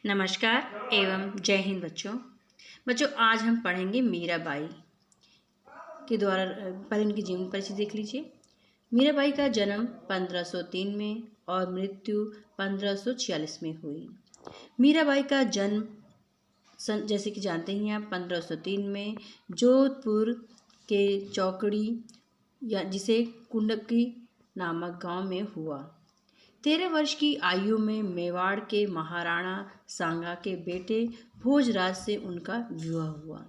नमस्कार एवं जय हिंद बच्चों आज हम पढ़ेंगे मीराबाई के द्वारा पहले इनकी जीवन परिचय देख लीजिए। मीराबाई का जन्म 1503 में और मृत्यु 1546 में हुई। मीराबाई का जन्म जैसे कि जानते ही आप 1503 में जोधपुर के चौकड़ी या जिसे कुंडकी नामक गांव में हुआ। 13 वर्ष की आयु में मेवाड़ के महाराणा सांगा के बेटे भोजराज से उनका विवाह हुआ।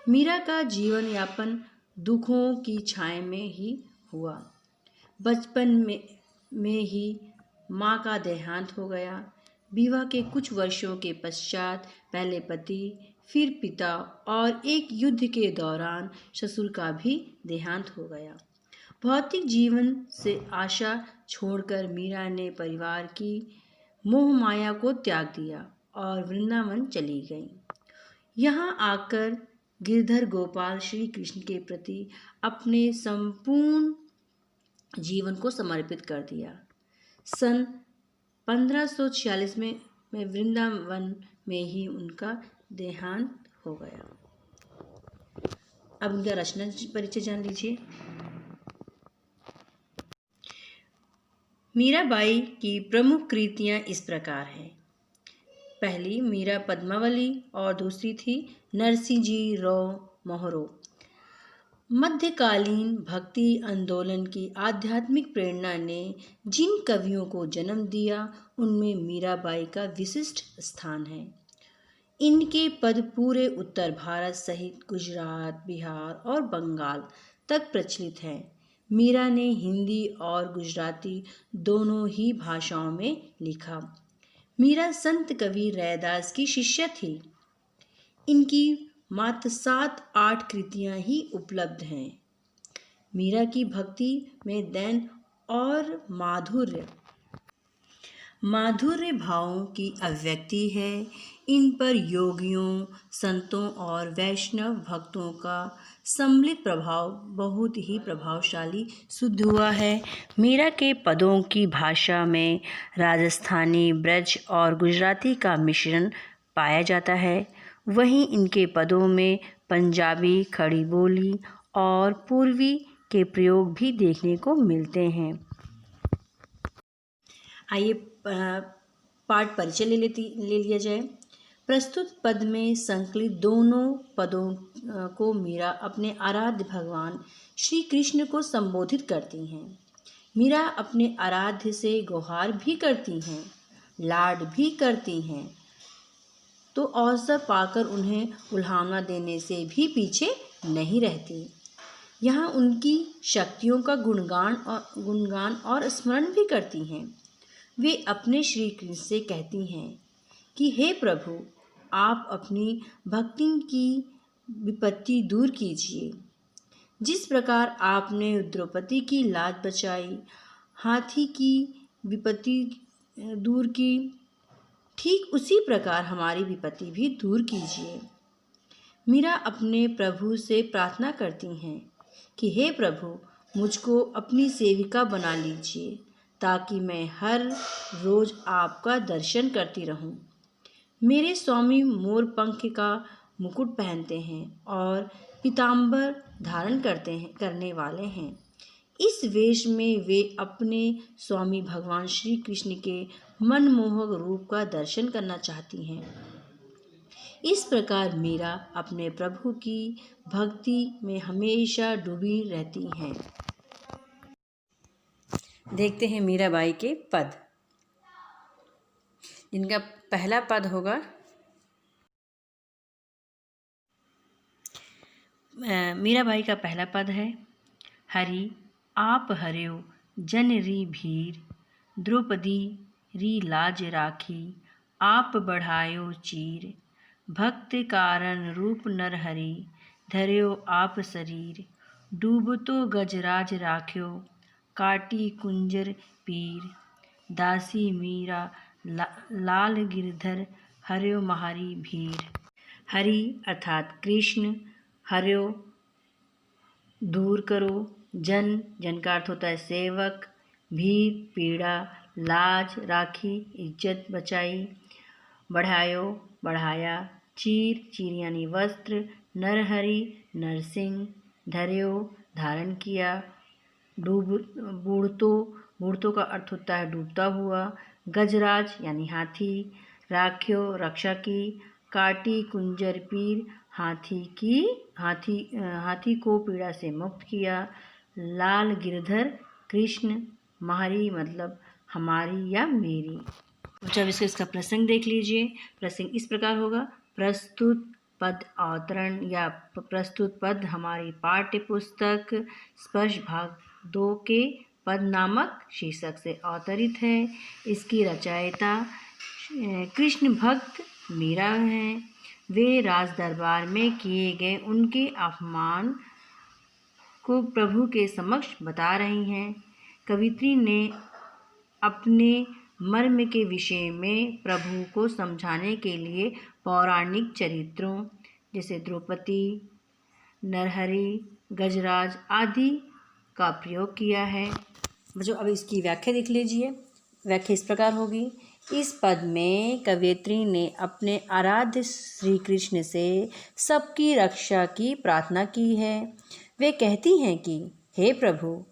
मीरा का जीवन यापन दुखों की छाया में ही हुआ। बचपन में ही माँ का देहांत हो गया। विवाह के कुछ वर्षों के पश्चात पहले पति, फिर पिता और एक युद्ध के दौरान ससुर का भी देहांत हो गया। भौतिक जीवन से आशा छोड़कर मीरा ने परिवार की मोह माया को त्याग दिया और वृंदावन चली गई। यहाँ आकर गिरधर गोपाल श्री कृष्ण के प्रति अपने संपूर्ण जीवन को समर्पित कर दिया। सन 1546 में वृंदावन में ही उनका देहांत हो गया। अब उनका रचना परिचय जान लीजिए। मीराबाई की प्रमुख कृतियाँ इस प्रकार हैं। पहली मीरा पद्मावली और दूसरी थी नरसिंह जी रो मोहरो। मध्यकालीन भक्ति आंदोलन की आध्यात्मिक प्रेरणा ने जिन कवियों को जन्म दिया उनमें मीराबाई का विशिष्ट स्थान है। इनके पद पूरे उत्तर भारत सहित गुजरात, बिहार और बंगाल तक प्रचलित हैं। मीरा ने हिंदी और गुजराती दोनों ही भाषाओं में लिखा। मीरा संत कवि रैदास की शिष्या थी। इनकी मात्र 7-8 कृतियां ही उपलब्ध हैं। मीरा की भक्ति में दैन और माधुर्य भावों की अभिव्यक्ति है। इन पर योगियों, संतों और वैष्णव भक्तों का सम्मिलित प्रभाव बहुत ही प्रभावशाली सिद्ध हुआ है। मीरा के पदों की भाषा में राजस्थानी, ब्रज और गुजराती का मिश्रण पाया जाता है। वहीं इनके पदों में पंजाबी, खड़ी बोली और पूर्वी के प्रयोग भी देखने को मिलते हैं। आइए पाठ परिचय ले लिया जाए। प्रस्तुत पद में संकलित दोनों पदों को मीरा अपने आराध्य भगवान श्री कृष्ण को संबोधित करती हैं। मीरा अपने आराध्य से गुहार भी करती हैं, लाड भी करती हैं, तो अवसर पाकर उन्हें उल्हाना देने से भी पीछे नहीं रहती। यहाँ उनकी शक्तियों का गुणगान और स्मरण भी करती हैं। वे अपने श्री कृष्ण से कहती हैं कि हे प्रभु, आप अपनी भक्ति की विपत्ति दूर कीजिए। जिस प्रकार आपने द्रौपदी की लाज बचाई, हाथी की विपत्ति दूर की, ठीक उसी प्रकार हमारी विपत्ति भी दूर कीजिए। मीरा अपने प्रभु से प्रार्थना करती हैं कि हे प्रभु, मुझको अपनी सेविका बना लीजिए ताकि मैं हर रोज़ आपका दर्शन करती रहूं। मेरे स्वामी मोर पंख का मुकुट पहनते हैं और पीताम्बर धारण करने वाले हैं। इस वेश में वे अपने स्वामी भगवान श्री कृष्ण के मनमोहक रूप का दर्शन करना चाहती हैं। इस प्रकार मीरा अपने प्रभु की भक्ति में हमेशा डूबी रहती हैं। देखते हैं मीराबाई के पद। इनका पहला पद होगा मीराबाई का पहला पद है, हरि आप हर्यो जन री भीर, द्रौपदी री लाज राखी, आप बढ़ायो चीर, भक्त कारण रूप नर हरि, धर्यो आप शरीर, डूबतो गजराज राख्यो, काटी कुंजर पीर, दासी मीरा लाल गिरधर, हर्यो महारी भीर। हरि अर्थात कृष्ण, हर्यो दूर करो, जन का अर्थ होता है सेवक, भीर पीड़ा, लाज राखी इज्जत बचाई, बढ़ायो बढ़ाया, चीर चीर यानी वस्त्र, नरहरि नरसिंह, धर्यो धारण किया, डूब बूढ़तो बूढ़तो का अर्थ होता है डूबता हुआ, गजराज यानी हाथी, राख्यो रक्षा की, काटी कुंजर पीर हाथी को पीड़ा से मुक्त किया, लाल गिरधर कृष्ण, महरी मतलब हमारी या मेरी। जब इसका प्रसंग देख लीजिए। प्रसंग इस प्रकार होगा, प्रस्तुत पद अवतरण या प्रस्तुत पद हमारी पाठ्य पुस्तक स्पर्श भाग 2 के पद नामक शीर्षक से अवतरित है। इसकी रचयिता कृष्ण भक्त मीरा हैं। वे राज दरबार में किए गए उनके अपमान को प्रभु के समक्ष बता रही हैं। कवित्री ने अपने मर्म के विषय में प्रभु को समझाने के लिए पौराणिक चरित्रों जैसे द्रौपदी, नरहरि, गजराज आदि का प्रयोग किया है। बच्चों अब इसकी व्याख्या देख लीजिए। व्याख्या इस प्रकार होगी, इस पद में कवयित्री ने अपने आराध्य श्री कृष्ण से सबकी रक्षा की प्रार्थना की है। वे कहती हैं कि हे प्रभु,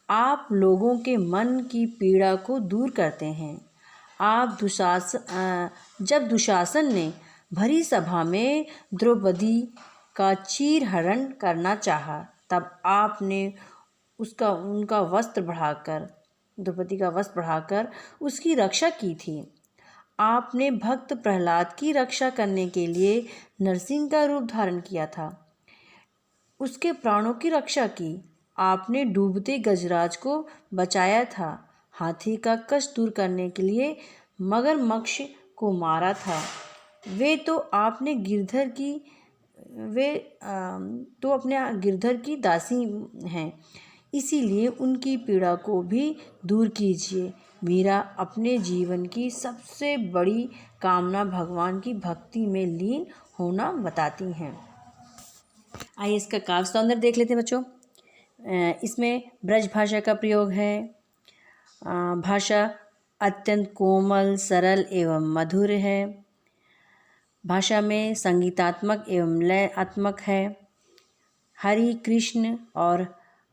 आप लोगों के मन की पीड़ा को दूर करते हैं। आप जब दुशासन ने भरी सभा में द्रौपदी का चीरहरण करना चाहा, तब आपने द्रौपदी का वस्त्र बढ़ाकर उसकी रक्षा की थी। आपने भक्त प्रहलाद की रक्षा करने के लिए नरसिंह का रूप धारण किया था, उसके प्राणों की रक्षा की। आपने डूबते गजराज को बचाया था। हाथी का कष्ट दूर करने के लिए मगरमच्छ को मारा था। वे तो अपने गिरधर की दासी हैं, इसीलिए उनकी पीड़ा को भी दूर कीजिए। मीरा अपने जीवन की सबसे बड़ी कामना भगवान की भक्ति में लीन होना बताती हैं। आइए इसका काव्य सौंदर्य देख लेते हैं बच्चों। इसमें ब्रज भाषा का प्रयोग है। भाषा अत्यंत कोमल, सरल एवं मधुर है। भाषा में संगीतात्मक एवं लयात्मक है। हरि, कृष्ण और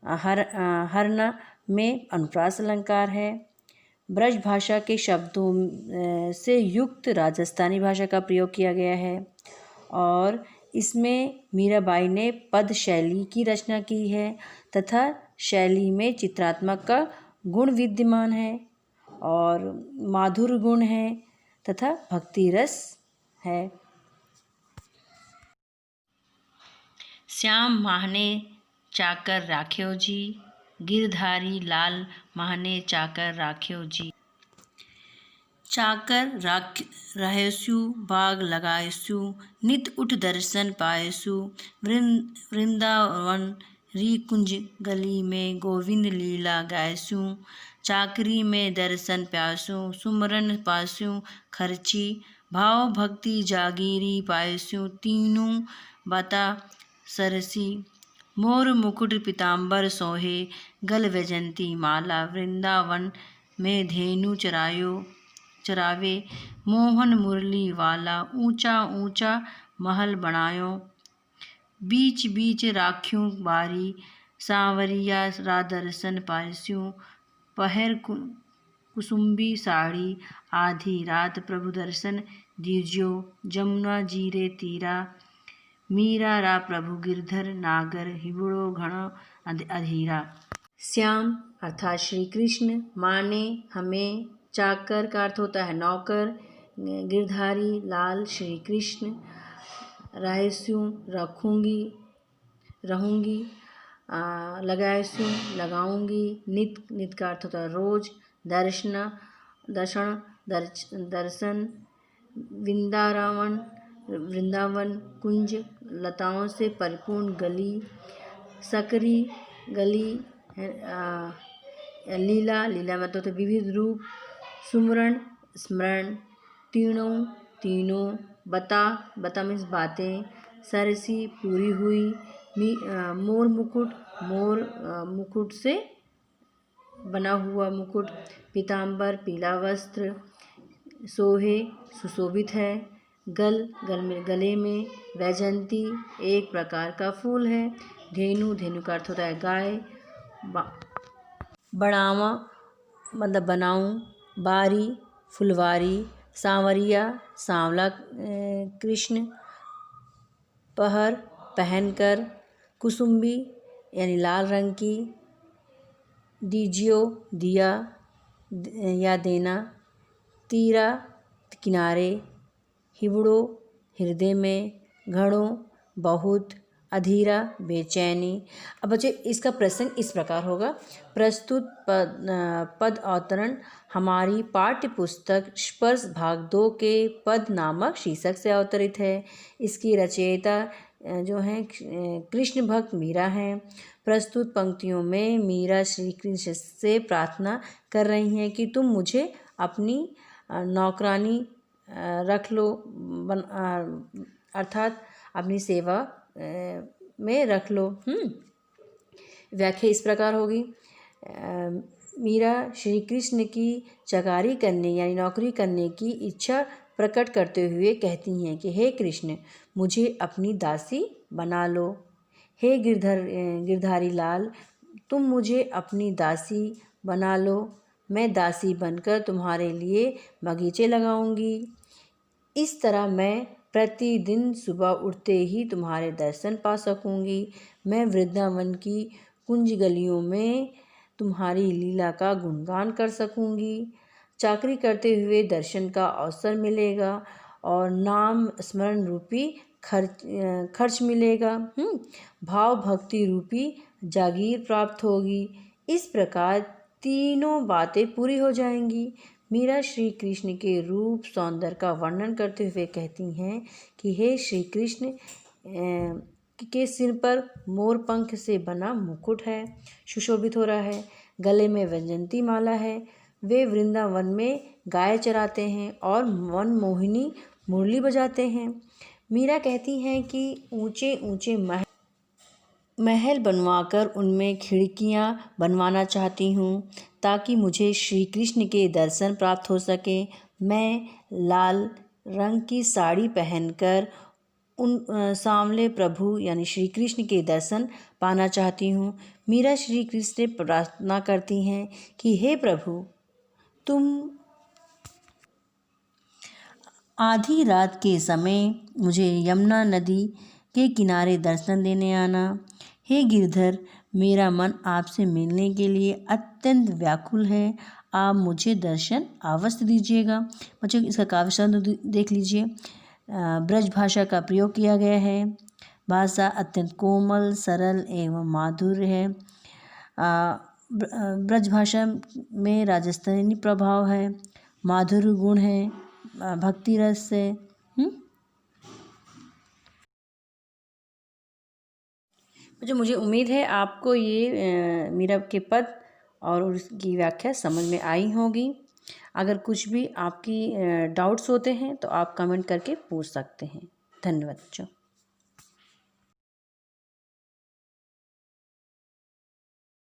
हरना में अनुप्रास अलंकार है। ब्रज भाषा के शब्दों से युक्त राजस्थानी भाषा का प्रयोग किया गया है और इसमें मीराबाई ने पद शैली की रचना की है तथा शैली में चित्रात्मक का गुण विद्यमान है और माधुर्य गुण है तथा भक्ति रस है। श्याम माहने चाकर राख्यो जी, गिरधारी लाल माहने चाकर राख्यो जी। चाकर रहस्यु बाग लगायसु, नित उठ दर्शन पायसु। वृंदावन री कुंज गली में गोविंद लीला गायसु। चाकरी में दर्शन प्यासु, सुमरन पासु खर्ची। भाव भक्ति जागीरी पायसु, तीनों बता सरसी। मोर मुकुट पीताम्बर सोहे, गल वैजंती माला। वृंदावन में धेनु चरावे, मोहन मुरली वाला। ऊंचा ऊंचा महल बनायो, बीच बीच राख्यूं बारी। सांवरिया रादर्शन पायस्यूं, पहर कुसुम्बी साड़ी। आधी रात प्रभु दर्शन दीजियो, जमुना जीरे तीरा। मीरा रा प्रभु गिरधर नागर, हिबड़ो घणो अधीरा। श्याम अर्थात श्री कृष्ण, माने हमें, चाकर का अर्थ होता है नौकर, गिरधारी लाल श्री कृष्ण, रहस्यूं रहूंगी, लगायसू लगाऊंगी, नित का अर्थ होता है रोज, दर्शन, वृंदावन कुंज लताओं से परिपूर्ण गली, सकरी गली, लीला मतलब तो विविध रूप, सुमरण स्मरण, तीनों, बता मीन्स बातें, सरसी पूरी हुई, मोर मुकुट से बना हुआ मुकुट, पीताम्बर पीला वस्त्र, सोहे सुशोभित है। गले में वैजयंती एक प्रकार का फूल है। धेनु का अर्थ होता है गाय। बढ़ावा मतलब बनाऊं। बारी फुलवारी। सांवरिया सांवला कृष्ण। पहर पहनकर। कुसुम्बी यानी लाल रंग की। दीजियो दिया या देना। तीरा किनारे। हिवड़ो हृदय में। घड़ों बहुत। अधीरा बेचैनी। अब बच्चे इसका प्रसंग इस प्रकार होगा। प्रस्तुत पद अवतरण हमारी पाठ्य पुस्तक स्पर्श भाग 2 के पद नामक शीर्षक से अवतरित है। इसकी रचयिता जो हैं कृष्ण भक्त मीरा हैं। प्रस्तुत पंक्तियों में मीरा श्री कृष्ण से प्रार्थना कर रही हैं कि तुम मुझे अपनी नौकरानी रख लो, अर्थात अपनी सेवा में रख लो। व्याख्या इस प्रकार होगी। मीरा श्री कृष्ण की चकारी करने यानी नौकरी करने की इच्छा प्रकट करते हुए कहती हैं कि हे कृष्ण, मुझे अपनी दासी बना लो। हे गिरधारी लाल, तुम मुझे अपनी दासी बना लो। मैं दासी बनकर तुम्हारे लिए बगीचे लगाऊंगी। इस तरह मैं प्रतिदिन सुबह उठते ही तुम्हारे दर्शन पा सकूंगी। मैं वृंदावन की कुंज गलियों में तुम्हारी लीला का गुणगान कर सकूंगी। चाकरी करते हुए दर्शन का अवसर मिलेगा और नाम स्मरण रूपी खर्च मिलेगा। भाव भक्ति रूपी जागीर प्राप्त होगी। इस प्रकार तीनों बातें पूरी हो जाएंगी। मीरा श्री कृष्ण के रूप सौंदर्य का वर्णन करते हुए कहती हैं कि हे श्री कृष्ण के सिर पर मोर पंख से बना मुकुट है, सुशोभित हो रहा है। गले में वैजयंती माला है। वे वृंदावन में गाय चराते हैं और मनमोहिनी मुरली बजाते हैं। मीरा कहती हैं कि ऊंचे ऊंचे महल बनवाकर उनमें खिड़कियां बनवाना चाहती हूँ ताकि मुझे श्री कृष्ण के दर्शन प्राप्त हो सके। मैं लाल रंग की साड़ी पहनकर उन सांवले प्रभु यानी श्री कृष्ण के दर्शन पाना चाहती हूँ। मीरा श्री कृष्ण से प्रार्थना करती हैं कि हे प्रभु, तुम आधी रात के समय मुझे यमुना नदी के किनारे दर्शन देने आना। हे गिरधर, मेरा मन आपसे मिलने के लिए अत्यंत व्याकुल है। आप मुझे दर्शन अवश्य दीजिएगा। बच्चों इसका काव्य शब्द देख लीजिए। ब्रज भाषा का प्रयोग किया गया है। भाषा अत्यंत कोमल, सरल एवं माधुर्य है। ब्रज भाषा में राजस्थानी प्रभाव है, माधुर्य गुण है, भक्ति रस है। जो मुझे उम्मीद है आपको ये मीरा के पद और उसकी व्याख्या समझ में आई होगी। अगर कुछ भी आपकी डाउट्स होते हैं तो आप कमेंट करके पूछ सकते हैं। धन्यवाद बच्चों।